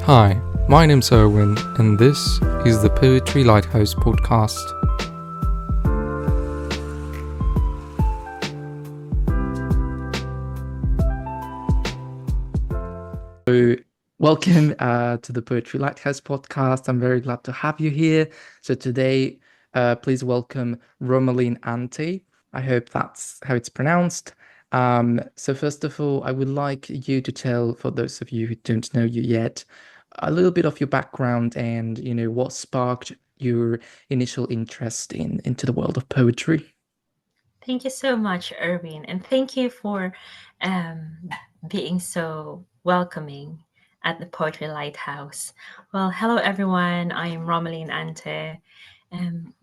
Hi, my name's Erwin, and this is the Poetry Lighthouse podcast. So, welcome to the Poetry Lighthouse podcast. I'm very glad to have you here. So today, please welcome Romalyn Ante. I hope that's how it's pronounced. So first of all, I would like you to tell, for those of you who don't know you yet, a little bit of your background and, what sparked your initial interest into the world of poetry. Thank you so much, Erwin, and thank you for um, being so welcoming at the Poetry Lighthouse. Well, hello everyone. I am Romalyn Ante. Um,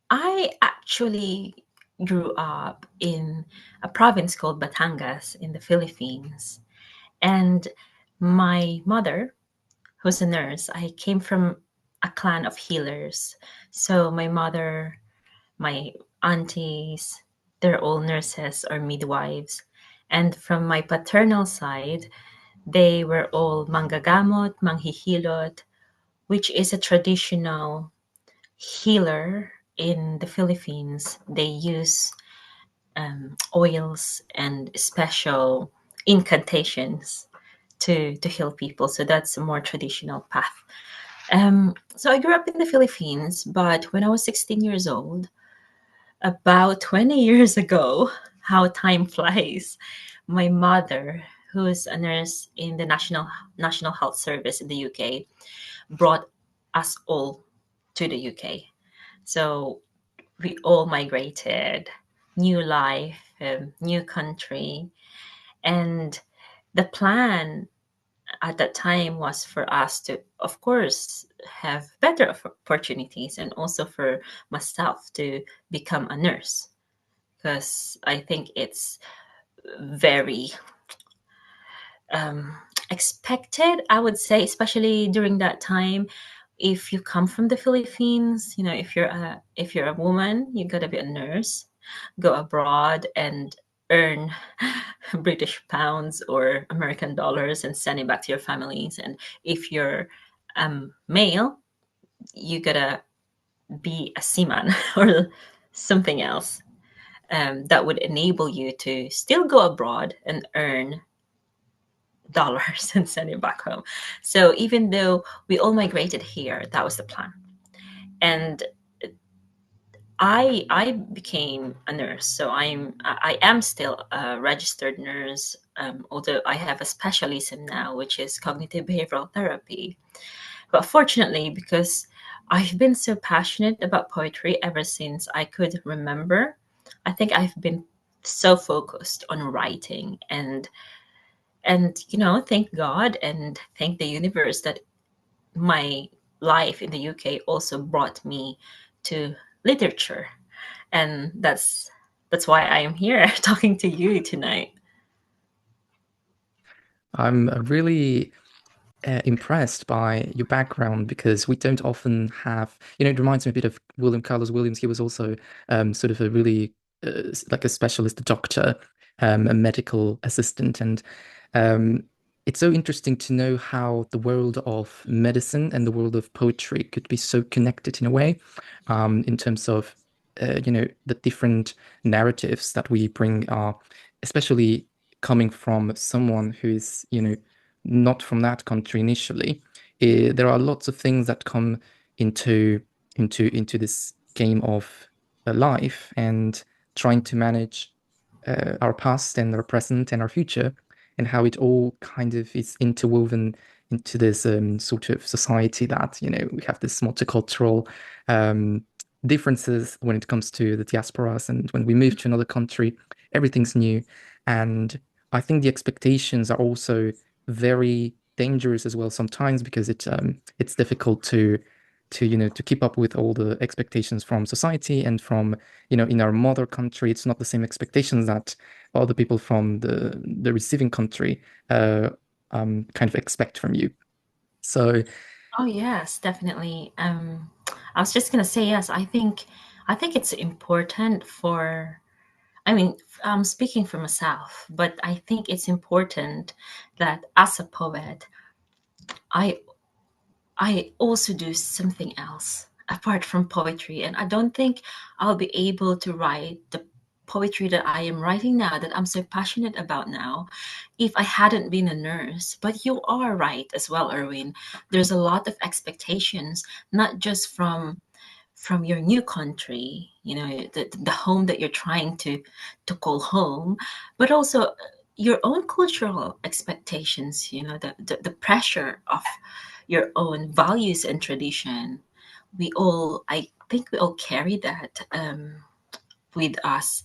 I actually grew up in a province called Batangas in the Philippines, and my mother, who's a nurse, I came from a clan of healers. So my mother, my aunties, they're all nurses or midwives. And from my paternal side, they were all manggagamot, manghihilot, which is a traditional healer in the Philippines. They use oils and special incantations to heal people. So that's a more traditional path. So I grew up in the Philippines, but when I was 16 years old, about 20 years ago, how time flies, my mother, who is a nurse in the National Health Service in the UK, brought us all to the UK. So we all migrated, new life, new country. And the plan at that time was for us to, of course, have better opportunities and also for myself to become a nurse because I think it's very expected, I would say, especially during that time. If you come from the Philippines, if you're a woman, you gotta be a nurse, go abroad and earn British pounds or American dollars and send it back to your families. And if you're male, you gotta be a seaman or something else that would enable you to still go abroad and earn dollars and send it back home. So even though we all migrated here, that was the plan. And I became a nurse, so I am still a registered nurse, although I have a specialism now, which is cognitive behavioral therapy. But fortunately, because I've been so passionate about poetry ever since I could remember, I think I've been so focused on writing and thank God and thank the universe that my life in the UK also brought me to literature, and that's why I am here talking to you tonight. I'm really impressed by your background because we don't often have, it reminds me a bit of William Carlos Williams. He was also sort of a really like a specialist doctor, a medical assistant. And um, it's so interesting to know how the world of medicine and the world of poetry could be so connected in a way, in terms of, the different narratives that we bring are, especially coming from someone who is, not from that country initially. There are lots of things that come into into this game of life and trying to manage our past and our present and our future, and how it all kind of is interwoven into this sort of society that, we have this multicultural um, differences when it comes to the diasporas, and when we move to another country, everything's new. And I think the expectations are also very dangerous as well sometimes, because it's difficult to keep up with all the expectations from society and from, in our mother country. It's not the same expectations that other people from the receiving country kind of expect from you. So Oh yes, definitely. I was just gonna say yes. I think it's important for. I mean, I'm speaking for myself, but I think it's important that as a poet, I I also do something else apart from poetry, and I don't think I'll be able to write the poetry that I am writing now, that I'm so passionate about now, if I hadn't been a nurse. But you are right as well, Erwin. There's a lot of expectations, not just from your new country, the home that you're trying to call home, but also your own cultural expectations, the pressure of your own values and tradition. I think we all carry that with us.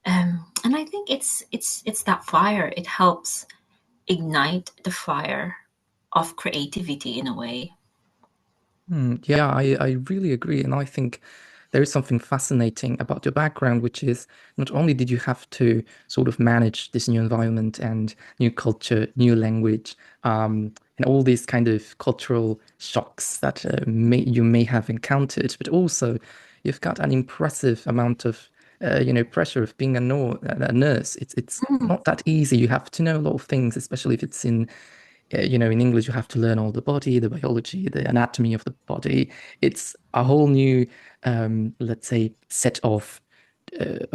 And I think it's that fire. It helps ignite the fire of creativity in a way. Yeah, I really agree. And I think there is something fascinating about your background, which is not only did you have to sort of manage this new environment and new culture, new language, and all these kind of cultural shocks that you may have encountered, but also you've got an impressive amount of pressure of being a nurse. It's Mm, not that easy. You have to know a lot of things, especially if it's in in English, you have to learn all the body, the biology, the anatomy of the body. It's a whole new, let's say, set of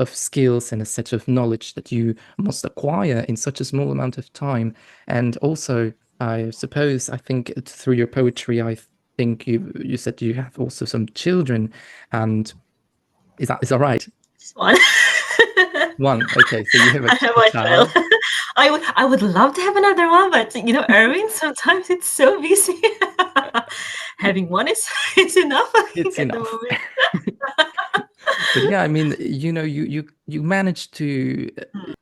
skills and a set of knowledge that you must acquire in such a small amount of time. And also, I suppose, I think through your poetry, I think you said you have also some children, and is that right? this one. One. Okay, so you have I have a one child. child. I would love to have another one, but Erwin, sometimes it's so busy. Having one is enough, I It's think, at the enough. moment. But yeah, I mean, you manage to.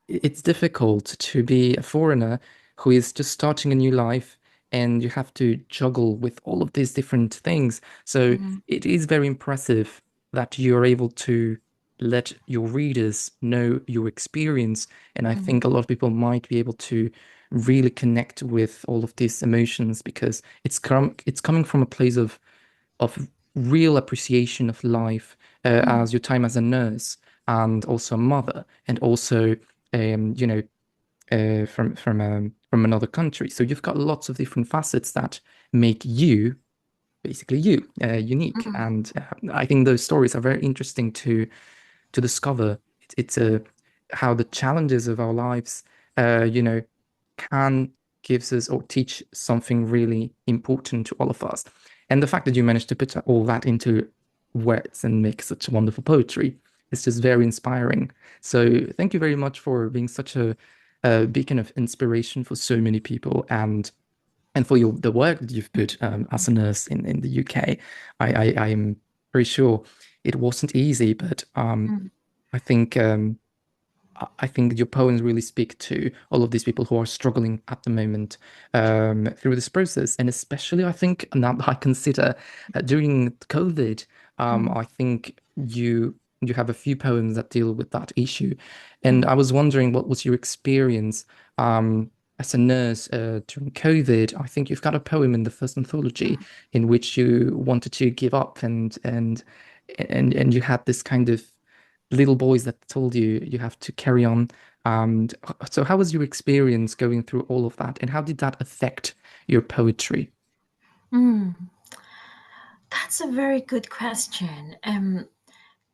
It's difficult to be a foreigner who is just starting a new life, and you have to juggle with all of these different things. So Mm, it is very impressive that you're able to let your readers know your experience, and I mm, think a lot of people might be able to really connect with all of these emotions because it's coming from a place of real appreciation of life mm, as your time as a nurse and also a mother and also um, you know from another country. So you've got lots of different facets that make you basically you unique. mm, And I think those stories are very interesting to discover. It's a how the challenges of our lives, can gives us or teach something really important to all of us. And the fact that you managed to put all that into words and make such wonderful poetry is just very inspiring. So thank you very much for being such a beacon of inspiration for so many people and for the work that you've put as a nurse in the UK. I'm pretty sure it wasn't easy, but mm, I think I think your poems really speak to all of these people who are struggling at the moment through this process, and especially I think now that I consider during COVID, mm, I think you have a few poems that deal with that issue, and mm, I was wondering what was your experience as a nurse during COVID. I think you've got a poem in the first anthology in which you wanted to give up and you had this kind of little boys that told you you have to carry on. And so, how was your experience going through all of that, and how did that affect your poetry? mm. That's a very good question.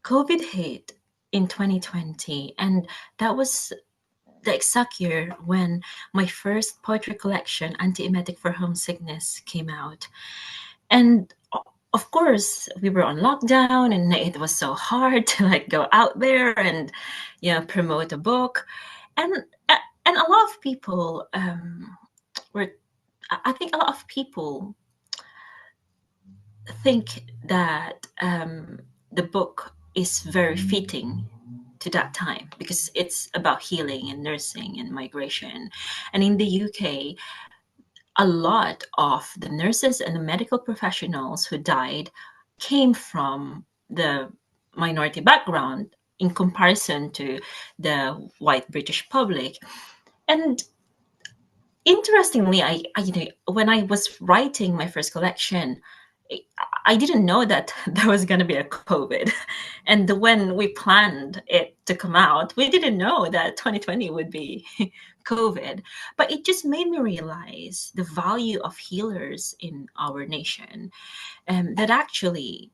COVID hit in 2020, and that was the exact year when my first poetry collection, Anti-Emetic for Homesickness, came out. And of course, we were on lockdown, and it was so hard to like go out there and promote a book. And and a lot of people were. I think a lot of people think that the book is very fitting to that time because it's about healing and nursing and migration. And in the UK, a lot of the nurses and the medical professionals who died came from the minority background in comparison to the white British public. And interestingly, when I was writing my first collection, I didn't know that there was going to be a COVID. And when we planned it to come out, we didn't know that 2020 would be COVID. But it just made me realize the value of healers in our nation. That actually,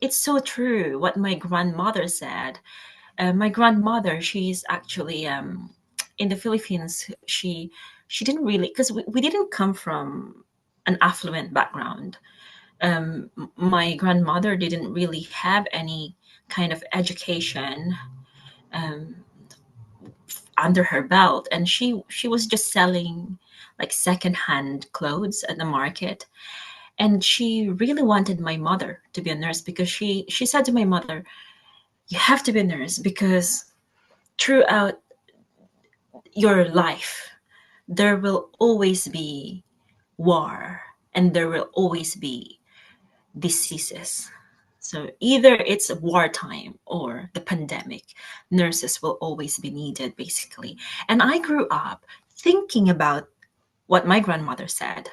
it's so true what my grandmother said. My grandmother, she's actually in the Philippines. She didn't really, because we didn't come from an affluent background. My grandmother didn't really have any kind of education um, under her belt, and she was just selling like secondhand clothes at the market. And she really wanted my mother to be a nurse, because she said to my mother, "You have to be a nurse, because throughout your life there will always be war, and there will always be diseases. So either it's wartime or the pandemic, nurses will always be needed, basically." And I grew up thinking about what my grandmother said.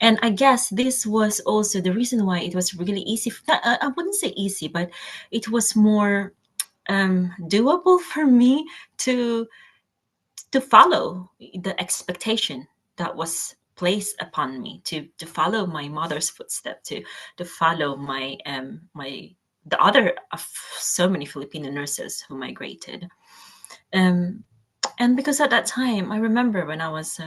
And I guess this was also the reason why it was really easy. I wouldn't say easy, but it was more doable for me to follow the expectation that was placed upon me, to follow my mother's footsteps, to follow my the other of so many Filipino nurses who migrated. Um, and because at that time, I remember when I was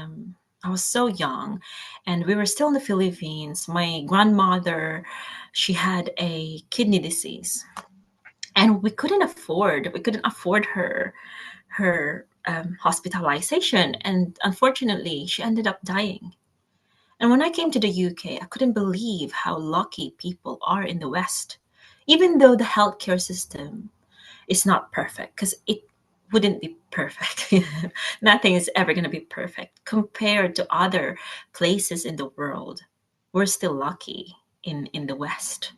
so young, and we were still in the Philippines. My grandmother, she had a kidney disease, and we couldn't afford her hospitalization, and unfortunately she ended up dying. And when I came to the UK, I couldn't believe how lucky people are in the West, even though the healthcare system is not perfect, because it wouldn't be perfect. Nothing is ever going to be perfect compared to other places in the world. We're still lucky in the West.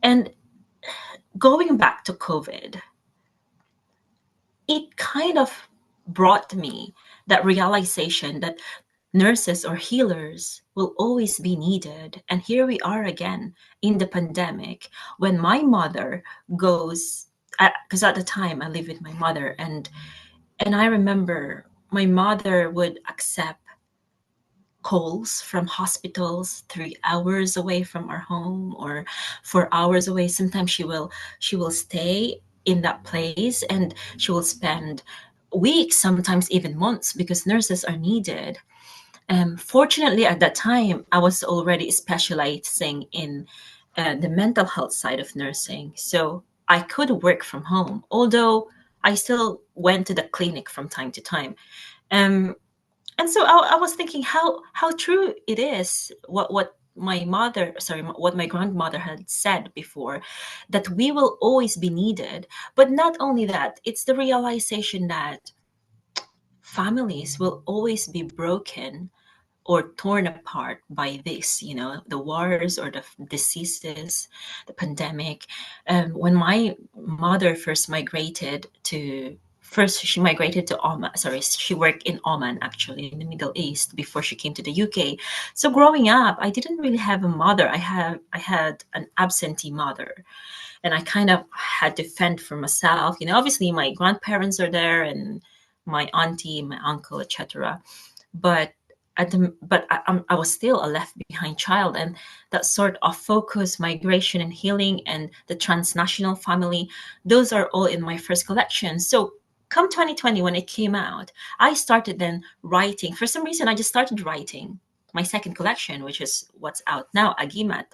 And going back to COVID, it kind of brought me that realization that nurses or healers will always be needed. And here we are again in the pandemic, when my mother goes, because at the time I live with my mother, and I remember my mother would accept calls from hospitals 3 hours away from our home, or 4 hours away. Sometimes she will stay in that place, and she will spend weeks, sometimes even months, because nurses are needed. Fortunately, at that time, I was already specializing in the mental health side of nursing, so I could work from home, although I still went to the clinic from time to time. Um, and so I was thinking how true it is what what my grandmother had said before, that we will always be needed. But not only that, it's the realization that families will always be broken or torn apart by this, the wars or the diseases, the pandemic. When my mother she migrated to Oman. Sorry, she worked in Oman, actually, in the Middle East, before she came to the UK. So growing up, I didn't really have a mother. I had an absentee mother, and I kind of had to fend for myself. Obviously my grandparents are there, and my auntie, my uncle, etc. But I was still a left behind child, and that sort of focus, migration and healing, and the transnational family, those are all in my first collection. So come 2020, when it came out, I started then writing. For some reason, I just started writing my second collection, which is what's out now, AGIMAT.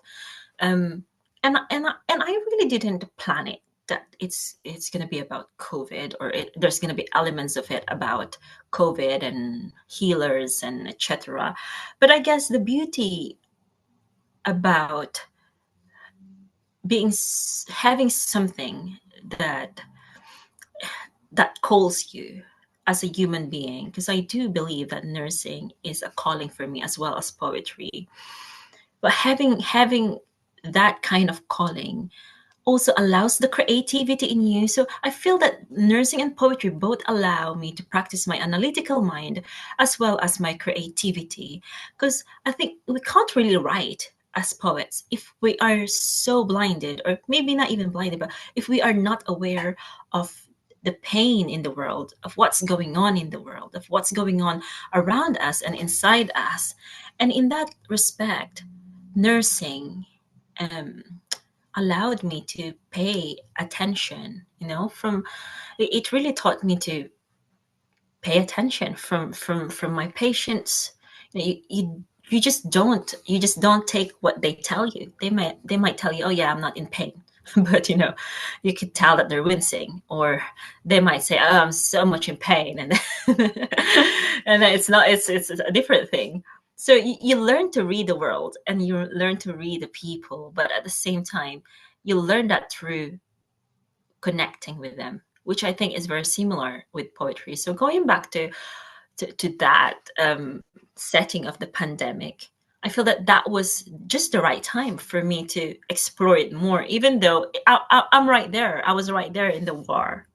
um, and I really didn't plan it, that it's going to be about COVID, or there's going to be elements of it about COVID and healers and etc. But I guess the beauty about having something that calls you as a human being, because I do believe that nursing is a calling for me as well as poetry. But having that kind of calling also allows the creativity in you. So I feel that nursing and poetry both allow me to practice my analytical mind as well as my creativity. Because I think we can't really write as poets, if we are so blinded, or maybe not even blinded, but if we are not aware of the pain in the world, of what's going on in the world, of what's going on around us and inside us. And in that respect, nursing um, allowed me to pay attention, from it really taught me to pay attention from my patients. You just don't take what they tell you. They might tell you, oh yeah, I'm not in pain. But you could tell that they're wincing, or they might say, oh, I'm so much in pain, and and it's not, it's a different thing. So you learn to read the world, and you learn to read the people, but at the same time you learn that through connecting with them, which I think is very similar with poetry. So going back to that setting of the pandemic, I feel that that was just the right time for me to explore it more, even though I'm right there. I was right there in the war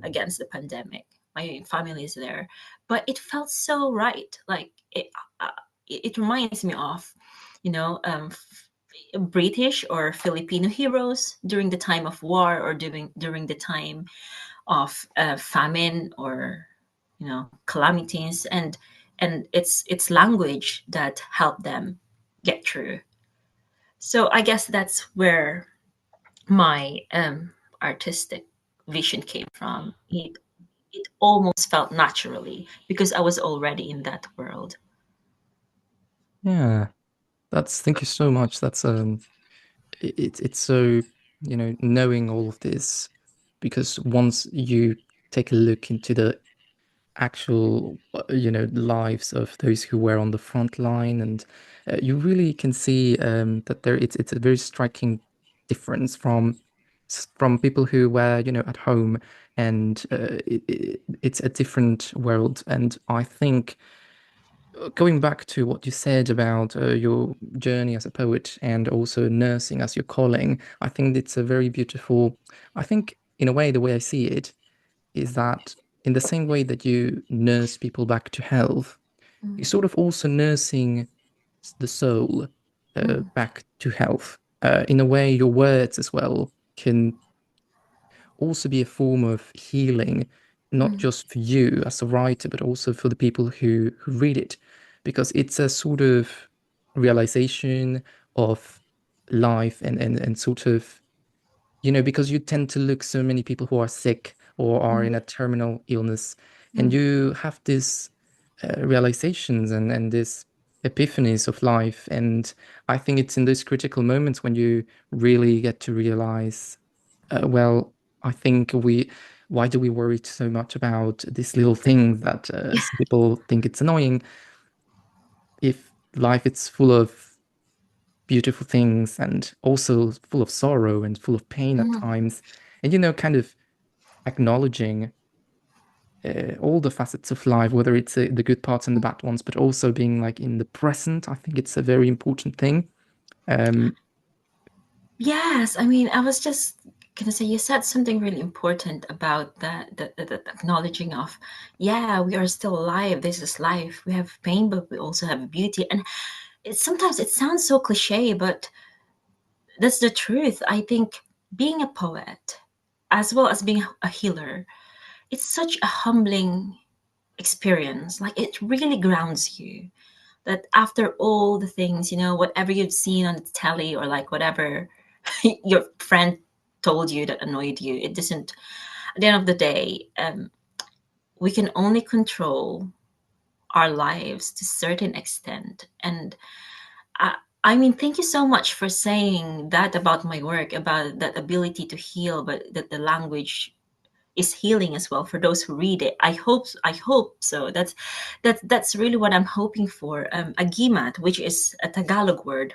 against the pandemic. My family is there, but it felt so right. Like it reminds me of, you know, um, British or Filipino heroes during the time of war, or during the time of famine, or calamities, and it's language that helped them get through. So I guess that's where my artistic vision came from. It almost felt naturally because I was already in that world. Yeah, thank you so much. That's it's so, knowing all of this, because once you take a look into the actual, lives of those who were on the front line, and you really can see that it's a very striking difference from people who were, at home, and it's a different world. And I think, going back to what you said about your journey as a poet and also nursing as your calling, I think it's a very beautiful. I think, in a way, the way I see it is that, in the same way that you nurse people back to health, you're Mm, sort of also nursing the soul mm, back to health. In a way, your words as well can also be a form of healing, not mm, just for you as a writer, but also for the people who read it, because it's a sort of realization of life, and sort of, because you tend to look so many people who are sick or are mm, in a terminal illness, and mm. you have this realizations, and this epiphanies of life. And I think it's in those critical moments when you really get to realize, well, I think why do we worry so much about this little thing that Yeah. some people think it's annoying, if life is full of beautiful things, and also full of sorrow and full of pain at Mm. times. And, kind of acknowledging all the facets of life, whether it's the good parts and the bad ones, but also being like in the present. I think it's a very important thing. Um, Yes, I mean, I was just gonna say, you said something really important about the acknowledging of, yeah, we are still alive. This is life. We have pain, but we also have beauty. And sometimes it sounds so cliche, but that's the truth. I think being a poet, as well as being a healer, it's such a humbling experience. Like it really grounds you. That after all the things, whatever you've seen on the telly, or like whatever your friend told you that annoyed you, it doesn't, at the end of the day, we can only control our lives to a certain extent. And I, I mean, thank you so much for saying that about my work, about that ability to heal, but that the language is healing as well for those who read it. I hope so. That's really what I'm hoping for. Agimat, which is a Tagalog word,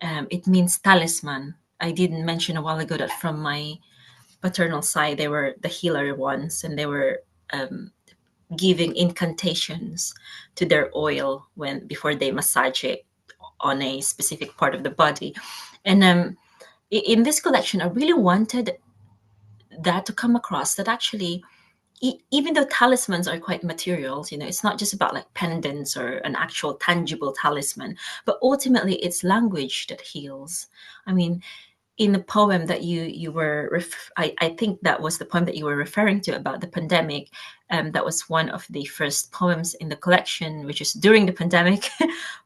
it means talisman. I did mention a while ago that from my paternal side, they were the healer ones, and they were um, giving incantations to their oil when before they massage it on a specific part of the body. And in this collection, I really wanted that to come across, that actually even though talismans are quite materials, it's not just about like pendants or an actual tangible talisman, but ultimately it's language that heals. I mean, in the poem that you were I think that was the poem that you were referring to about the pandemic. That was one of the first poems in the collection, which is during the pandemic.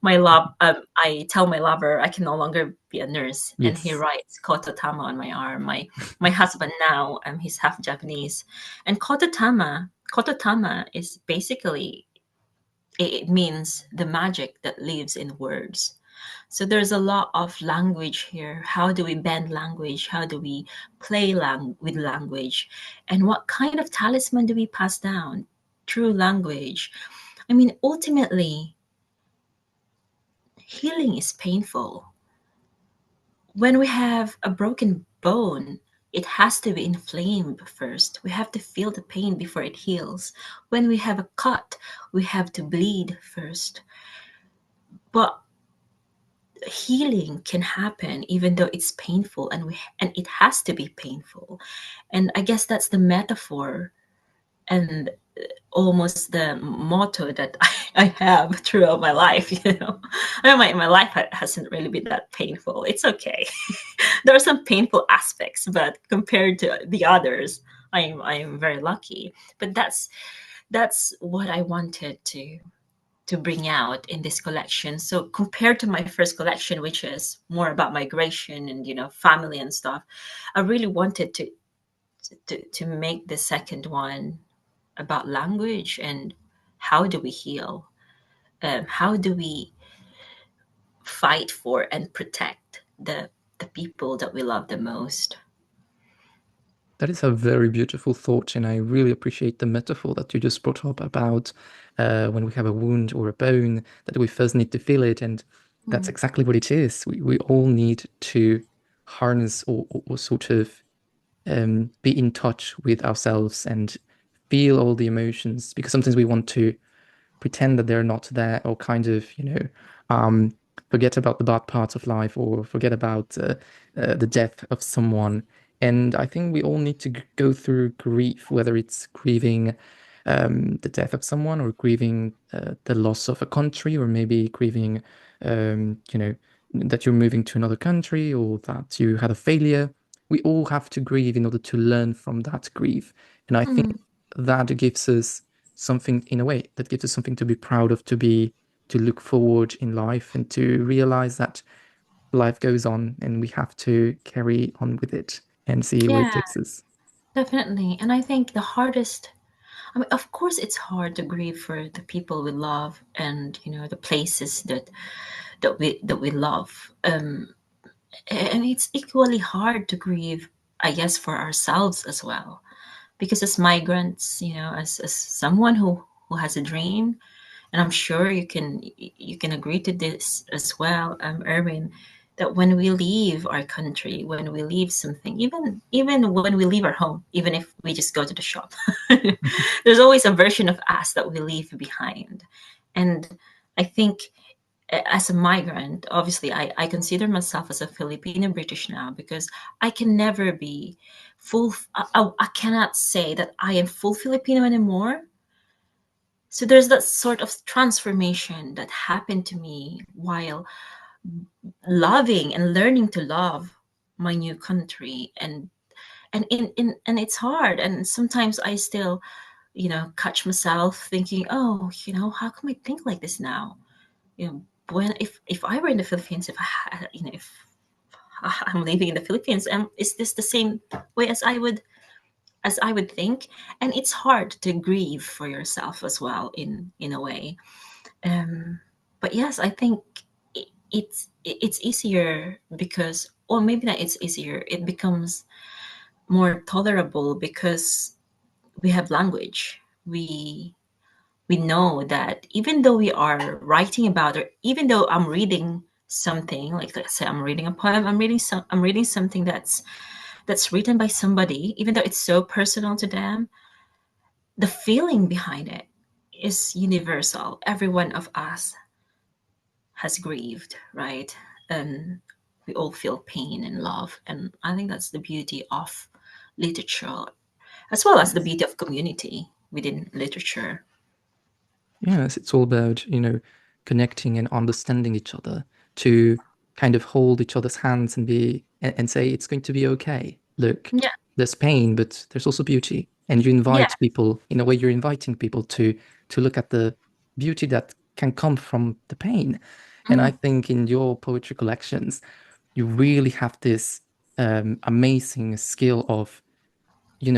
I tell my lover I can no longer be a nurse, and he Yes. writes kototama on my arm. My husband now, he's half Japanese, and kototama is basically, it means the magic that lives in words. So there's a lot of language here. How do we bend language? How do we play with language? And what kind of talisman do we pass down through language? I mean, ultimately, healing is painful. When we have a broken bone, it has to be inflamed first. We have to feel the pain before it heals. When we have a cut, we have to bleed first. But healing can happen even though it's painful, and it has to be painful. And I guess that's the metaphor and almost the motto that I have throughout my life. I mean, my life hasn't really been that painful. It's okay. There are some painful aspects, but compared to the others, I am very lucky. But that's what I wanted to bring out in this collection. So compared to my first collection, which is more about migration and family and stuff, I really wanted to make the second one about language and how do we heal, how do we fight for and protect the people that we love the most. That is a very beautiful thought, and I really appreciate the metaphor that you just brought up about when we have a wound or a bone, that we first need to feel it, and that's Mm. exactly what it is. We all need to harness or sort of be in touch with ourselves and feel all the emotions, because sometimes we want to pretend that they're not there, or kind of, um, forget about the bad parts of life, or forget about the death of someone. And I think we all need to go through grief, whether it's grieving the death of someone, or grieving the loss of a country, or maybe grieving, that you're moving to another country, or that you had a failure. We all have to grieve in order to learn from that grief. And I think Mm. that gives us something, in a way, that gives us something to be proud of, to look forward in life, and to realize that life goes on and we have to carry on with it and see where it Yeah, takes us. definitely. And I think the hardest, I mean, of course it's hard to grieve for the people we love and the places that we love. And it's equally hard to grieve, I guess, for ourselves as well, because as migrants, as someone who has a dream, and I'm sure you can agree to this as well, Erwin, that when we leave our country, when we leave something, even when we leave our home, even if we just go to the shop, there's always a version of us that we leave behind. And I think, as a migrant, obviously, I consider myself as a Filipino British now, because I can never be full. I cannot say that I am full Filipino anymore. So there's that sort of transformation that happened to me while loving and learning to love my new country. And it's hard, and sometimes I still catch myself thinking, oh, how come I think like this now? When if I were in the Philippines, if I had, if I'm living in the Philippines, is this the same way as I would think? And it's hard to grieve for yourself as well, in a way. um but yes, I think it's easier because, or maybe not, it's easier, it becomes more tolerable because we have language. We know that even though we are writing about, or even though I'm reading something, like let's say I'm reading a poem, I'm reading something that's written by somebody, even though it's so personal to them, the feeling behind it is universal. Every one of us has grieved, right? And we all feel pain and love, and I think that's the beauty of literature. as well as the Yes. beauty of community within literature. Yes, it's all about, connecting and understanding each other, to kind of hold each other's hands and and say it's going to be okay. Look, Yeah, there's pain, but there's also beauty. And you yeah. invite people, in a way, you're inviting people to look at the beauty that can come from the pain. And I Mm, think in your poetry collections, you really have this amazing skill of,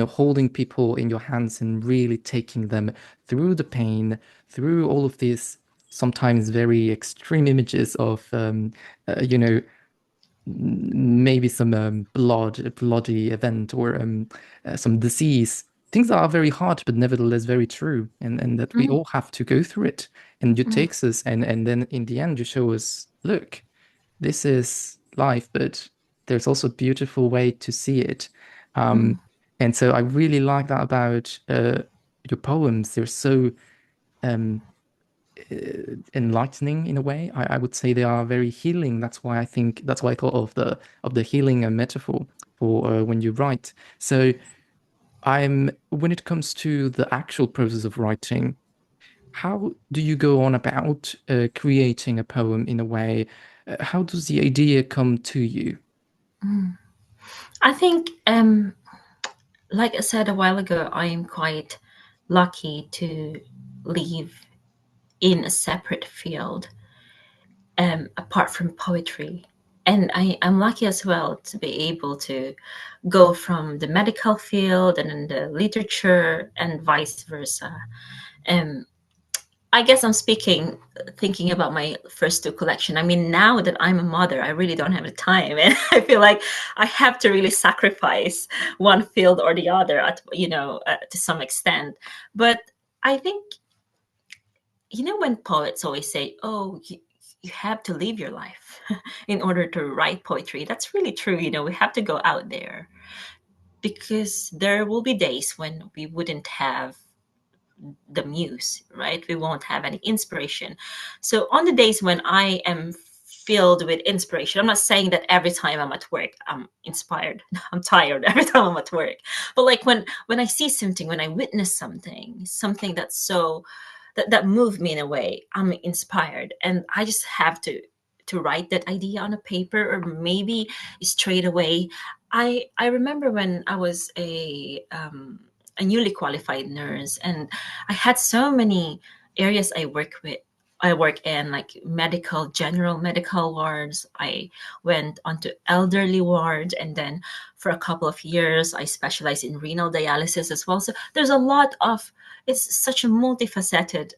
holding people in your hands and really taking them through the pain, through all of these sometimes very extreme images of, maybe some bloody event, or some disease. Things that are very hard, but nevertheless very true, and that we mm, all have to go through it. And you mm, takes us, and then in the end, you show us, look, this is life, but there's also a beautiful way to see it. mm, Um, and so I really like that about your poems. They're so um, enlightening in a way. I would say they are very healing. That's why I thought of the healing metaphor for when you write. So when it comes to the actual process of writing, how do you go on about creating a poem in a way? How does the idea come to you? mm. I think, like I said a while ago, I am quite lucky to live in a separate field, apart from poetry. And I'm lucky as well to be able to go from the medical field and then the literature and vice versa. Um, I guess I'm thinking about my first two collection. I mean, now that I'm a mother, I really don't have the time, and I feel like I have to really sacrifice one field or the other, to some extent. But I think, when poets always say, "Oh, you have to live your life in order to write poetry," that's really true. We have to go out there because there will be days when we wouldn't have the muse, right? We won't have any inspiration. So on the days when I am filled with inspiration, I'm not saying that every time I'm at work I'm inspired. I'm tired every time I'm at work. But like when I see something, when I witness something that's that moved me in a way, I'm inspired, and I just have to write that idea on a paper, or maybe straight away. I remember when I was a newly qualified nurse, and I had so many areas I work in, like general medical wards. I went onto elderly wards, and then for a couple of years I specialized in renal dialysis as well. So there's a lot of it's such a multifaceted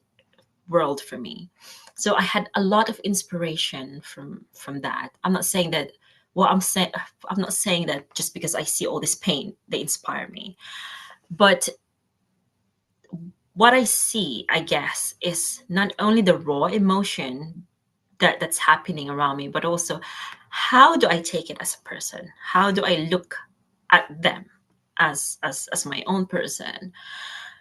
world for me. So I had a lot of inspiration from that. I'm not saying that well I'm not saying that just because I see all this pain they inspire me. But what I see, I guess, is not only the raw emotion that's happening around me, but also how do I take it as a person? How do I look at them as my own person?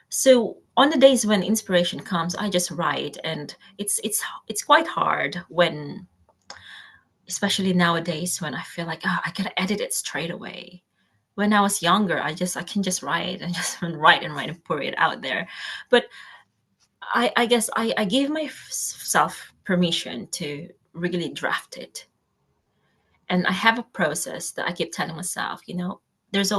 So on the days when inspiration comes, I just write, and it's quite hard when, especially nowadays, when I feel like, oh, I gotta edit it straight away. When I was younger, I can just write and just write and write and pour it out there. But I guess I gave myself permission to really draft it. And I have a process that I keep telling myself, there's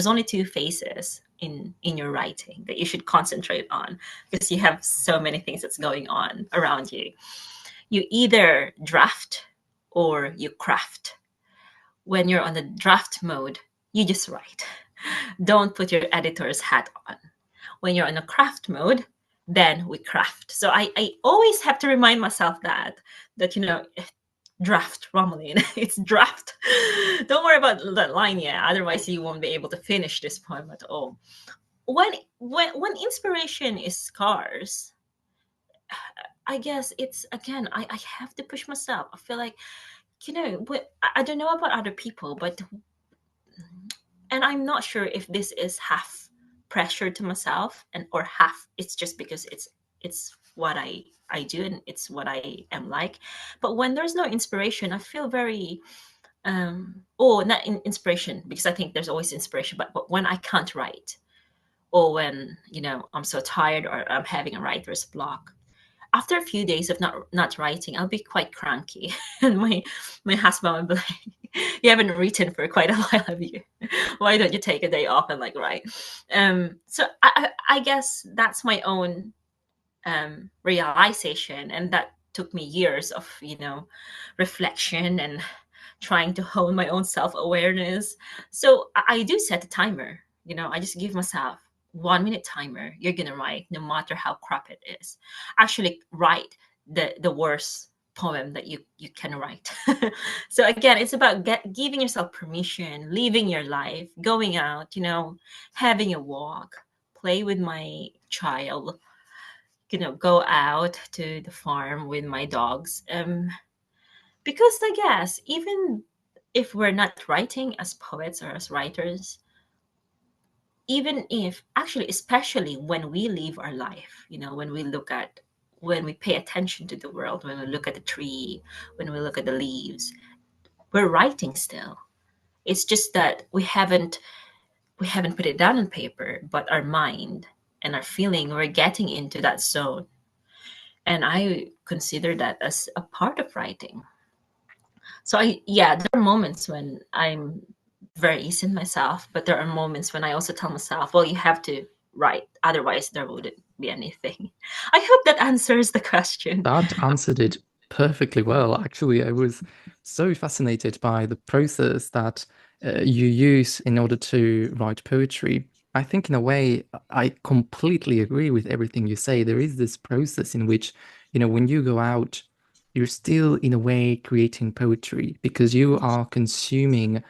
only two phases in your writing that you should concentrate on, because you have so many things that's going on around you. You either draft or you craft. When you're on the draft mode, you just write. Don't put your editor's hat on. When you're in a craft mode, then we craft. So I always have to remind myself that draft, Romalyn. It's draft. Don't worry about that line yet. Otherwise you won't be able to finish this poem at all. When inspiration is scarce, I guess it's again, I have to push myself. I feel like, I don't know about other people, but and I'm not sure if this is half pressure to myself, and or half it's just because it's what I do, and it's what I am like. But when there's no inspiration, I feel very not inspiration, because I think there's always inspiration, but when I can't write, or when, I'm so tired or I'm having a writer's block. After a few days of not writing, I'll be quite cranky, and my husband will be like, "You haven't written for quite a while, have you? Why don't you take a day off and like write?" So I guess that's my own realization, and that took me years of reflection and trying to hone my own self-awareness. So I do set a timer. I just give myself 1 minute timer. You're gonna write no matter how crap it is. Actually write the worst poem that you can write. So again, it's about giving yourself permission, living your life, going out, having a walk, play with my child, go out to the farm with my dogs. Because I guess even if we're not writing as poets or as writers, even if actually, especially when we live our life, when we pay attention to the world, when we look at the tree, when we look at the leaves, we're writing still. It's just that we haven't put it down on paper, but our mind and our feeling, we're getting into that zone. And I consider that as a part of writing. So yeah, there are moments when I'm very easy in myself, but there are moments when I also tell myself, well, you have to write, otherwise there wouldn't be anything. I hope that answers the question. That answered it perfectly well. Actually, I was so fascinated by the process that you use in order to write poetry. I think, in a way, I completely agree with everything you say. There is this process in which, when you go out, you're still, in a way, creating poetry because you are consuming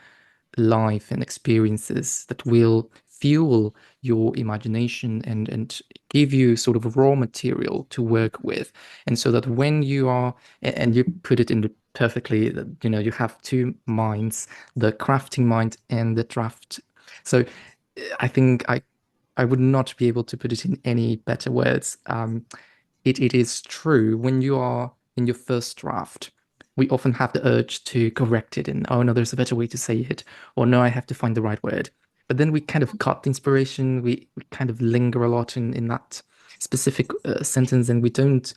life and experiences that will fuel your imagination and give you sort of raw material to work with. And so that when you are, and you put it in the perfectly, that you have two minds, the crafting mind and the draft. So I think I would not be able to put it in any better words. It is true when you are in your first draft, we often have the urge to correct it and, oh no, there's a better way to say it, or no, I have to find the right word. But then we kind of cut the inspiration, we kind of linger a lot in that specific sentence, and we don't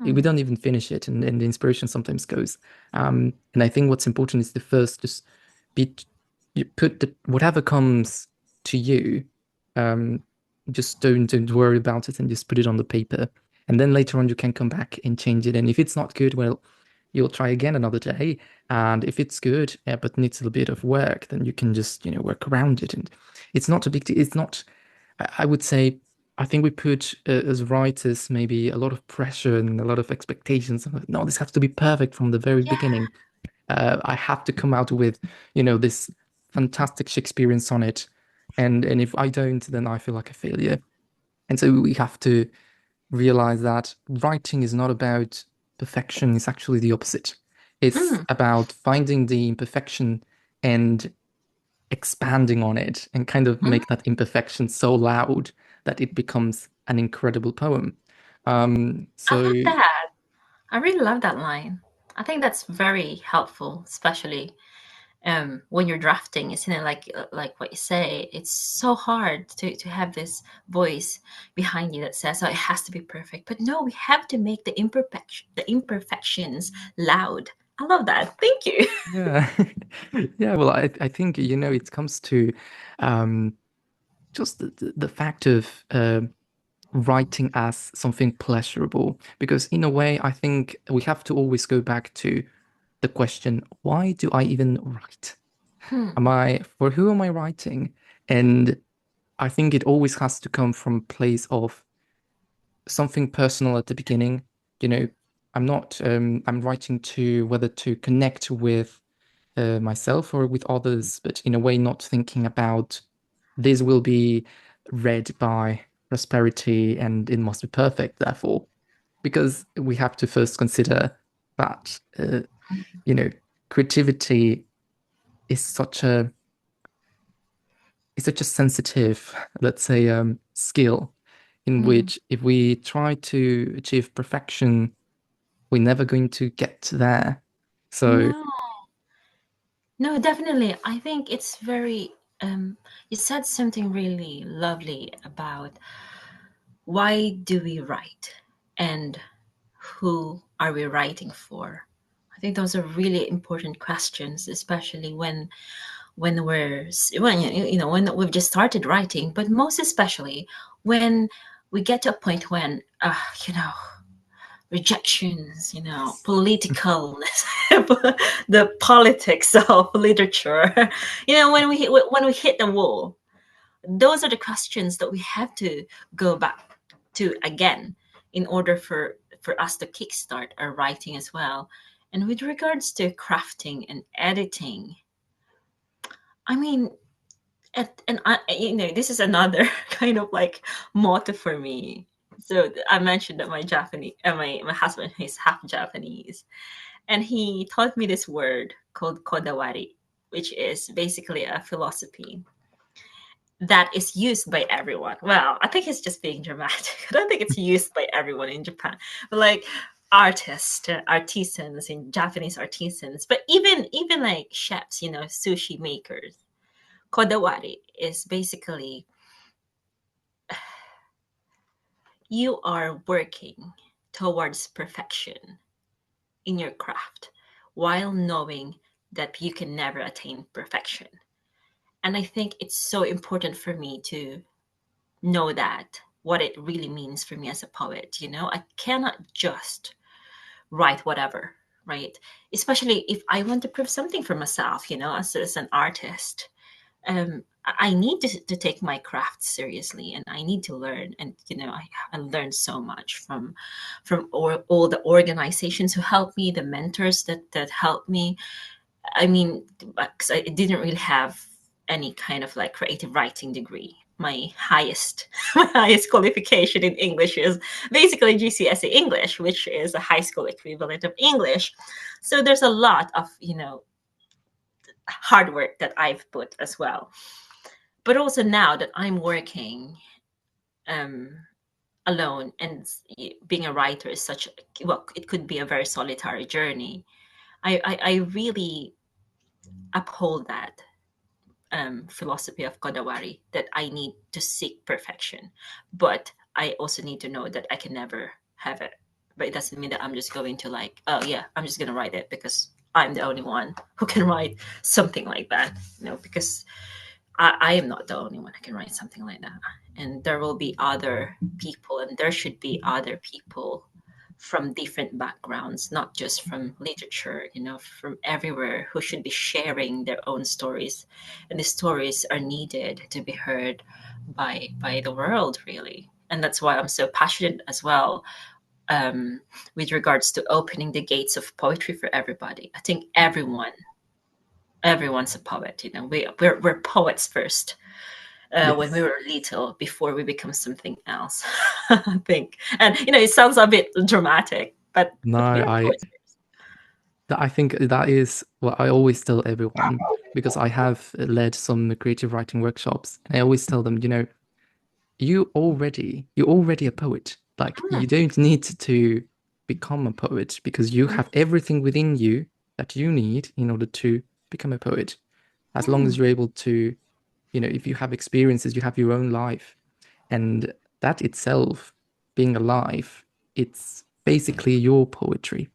even finish it, and the inspiration sometimes goes. And I think what's important is the first, just be, you put whatever comes to you, um, just don't worry about it and just put it on the paper. And then later on you can come back and change it. And if it's not good, well, you'll try again another day. And if it's good, but needs a little bit of work, then you can just, work around it. And it's not a big deal. It's not, I would say, I think we put as writers maybe a lot of pressure and a lot of expectations. No, this has to be perfect from the very Yeah. beginning. I have to come out with, this fantastic Shakespearean sonnet. And if I don't, then I feel like a failure. And so we have to realize that writing is not about perfection, it's actually the opposite. It's Mm, about finding the imperfection and expanding on it and kind of mm, make that imperfection so loud that it becomes an incredible poem. I So love that. I really love that line. I think that's very helpful, especially when you're drafting, isn't it? Like what you say, it's so hard to have this voice behind you that says, "Oh, it has to be perfect." But no, we have to make the imperfections loud. I love that. Thank you. yeah, yeah. Well, I think it comes to um, just the fact of writing as something pleasurable, because in a way, I think we have to always go back to the question, why do I even write? Hmm. For who am I writing? And I think it always has to come from a place of something personal at the beginning. You know, I'm writing to whether to connect with myself or with others, but in a way, not thinking about this will be read by prosperity and it must be perfect, therefore, because we have to first consider that, you know, creativity is such a sensitive, let's say, skill in Hmm. which if we try to achieve perfection, we're never going to get there. So, No, no, definitely. I think it's very. You said something really lovely about why do we write and who are we writing for? I think those are really important questions, especially when we've just started writing, but most especially when we get to a point when rejections, political, the politics of literature, when we hit the wall. Those are the questions that we have to go back to again in order for us to kickstart our writing as well. And with regards to crafting and editing, I mean, and this is another kind of like motto for me. So I mentioned that my Japanese, my husband is half Japanese, and he taught me this word called kodawari, which is basically a philosophy that is used by everyone. Well, I think he's just being dramatic. I don't think it's used by everyone in Japan, but like artists, artisans, in Japanese artisans, but even like chefs, sushi makers. Kodawari is basically you are working towards perfection in your craft while knowing that you can never attain perfection. And I think it's so important for me to know that what it really means for me as a poet. I cannot just write whatever, right? Especially if I want to prove something for myself, as an artist. I need to take my craft seriously, and I need to learn. And I learned so much from all the organizations who helped me, the mentors that helped me. I mean, because I didn't really have any kind of like creative writing degree. My highest my highest qualification in English is basically GCSE English, which is a high school equivalent of English. So there's a lot of hard work that I've put as well. But also now that I'm working alone, and being a writer is it could be a very solitary journey. I really uphold that philosophy of Kodawari, that I need to seek perfection, but I also need to know that I can never have it. But it doesn't mean that I'm just going to I'm just going to write it because I'm the only one who can write something like that, because I am not the only one who can write something like that. And there will be other people, and there should be other people from different backgrounds, not just from literature, from everywhere, who should be sharing their own stories. And the stories are needed to be heard by the world, really. And that's why I'm so passionate as well, with regards to opening the gates of poetry for everybody. I think everyone's a poet. We're poets first. When we Yes. were little, before we become something else. I think, and it sounds a bit dramatic, but No, we are poets. I think that is what I always tell everyone, because I have led some creative writing workshops, and I always tell them, you're already a poet. Like, you don't need to become a poet, because you have everything within you that you need in order to become a poet. As long as you're able to, if you have experiences, you have your own life, and that itself, being alive, it's basically your poetry.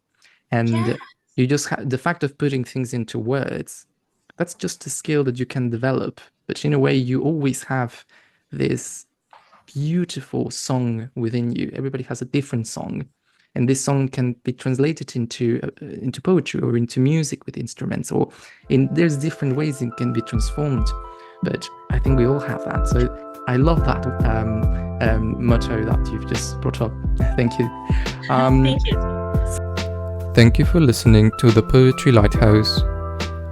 Yeah, And you just the fact of putting things into words, that's just a skill that you can develop. But in a way, you always have this beautiful song within you. Everybody has a different song, and this song can be translated into poetry, or into music with instruments, or there's different ways it can be transformed. But I think we all have that. So I love that motto that you've just brought up. Thank you. thank you. Thank you for listening to the Poetry Lighthouse.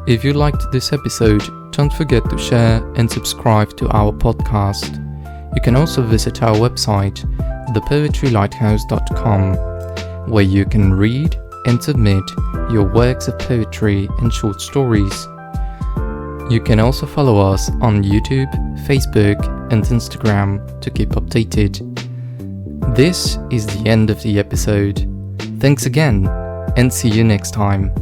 If you liked this episode, don't forget to share and subscribe to our podcast. You can also visit our website, thepoetrylighthouse.com, where you can read and submit your works of poetry and short stories. You can also follow us on YouTube, Facebook, and Instagram to keep updated. This is the end of the episode. Thanks again, and see you next time.